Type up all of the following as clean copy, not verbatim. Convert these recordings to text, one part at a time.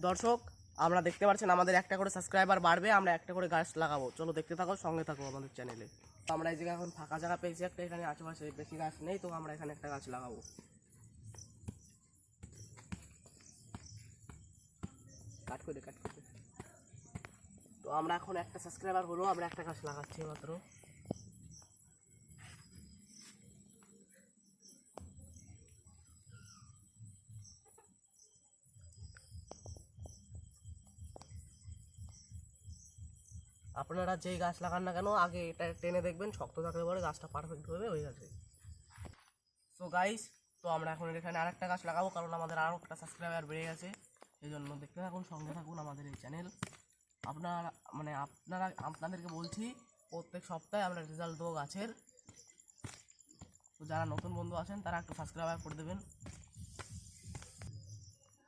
দর্শক আমরা দেখতে পাচ্ছেন আমাদের একটা করে সাবস্ক্রাইবার বাড়বে, আমরা একটা করে গাছ লাগাবো। চলো দেখতে থাকো, সঙ্গে থাকো আমাদের চ্যানেলে। তো আমরা এই জায়গায় এখন ফাঁকা জায়গা পেয়েছি একটা, এখানে আশেপাশে বেশি গাছ নেই, তো আমরা এখানে একটা গাছ লাগাবো। কাট করে কাট করে। তো আমরা এখন একটা সাবস্ক্রাইবার হলো, আমরা একটা গাছ লাগাচ্ছি মাত্র। আপনারা যেই গাছ লাগান না কেন আগে এটা টেনে দেখবেন, শক্ত থাকলে পরে গাছটা পারফেক্টভাবে হয়ে যাবে। সো গাইস, তো আমরা এখন এখানে আরেকটা গাছ লাগাবো, কারণ আমাদের আরও একটা সাবস্ক্রাইবার বেড়ে গেছে। এই জন্য দেখতে থাকুন, সঙ্গে থাকুন আমাদের এই চ্যানেল। আপনাদেরকে বলছি প্রত্যেক সপ্তাহে আমরা রেজাল্ট দেবো গাছের। তো যারা নতুন বন্ধু আছেন তারা একটু সাবস্ক্রাইব করে দেবেন।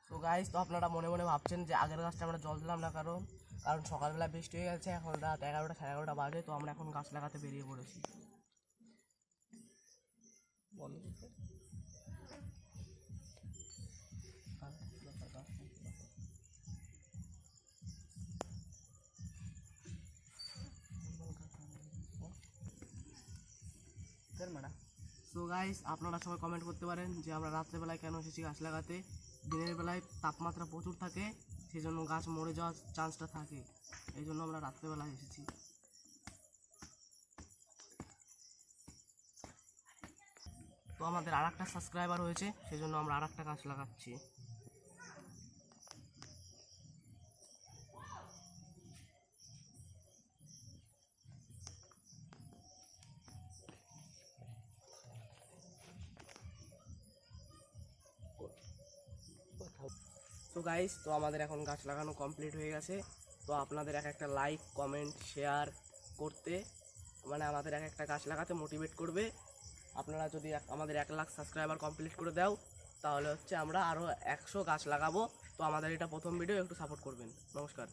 তো গাইস, তো আপনারা মনে মনে ভাবছেন যে আগের গাছটা আমরা জল দিলাম না, কারণ সকালবেলা বৃষ্টি হয়ে গেছে, এখন রাত 11টা 11:30 বাজে। তো আমরা এখন গাছ লাগাতে বেরিয়ে পড়েছি। সো গাইস, আপনারা সবাই কমেন্ট করতে পারেন যে আমরা রাত্রেবেলায় কেন এসেছি গাছ লাগাতে। দিনের বেলায় তাপমাত্রা প্রচুর থাকে, সেই জন্য গাছ মরে যাওয়ার চান্সটা থাকে, এই জন্য আমরা রাত্রেবেলায় এসেছি। তো আমাদের আর একটা সাবস্ক্রাইবার হয়েছে, সেই জন্য আমরা আর একটা গাছ লাগাচ্ছি। তো গাইস, তো আমাদের এখন গাছ লাগানো কমপ্লিট হয়ে গেছে। তো আপনাদের একটা লাইক কমেন্ট শেয়ার করতে, আমাদের একটা গাছ লাগাতে মোটিভেট করবে। আপনারা যদি আমাদের 1 লাখ সাবস্ক্রাইবার কমপ্লিট করে দাও, তাহলে আমরা আরও 100 গাছ লাগাবো। তো আমাদের এটা প্রথম ভিডিও, একটু সাপোর্ট করবেন। নমস্কার।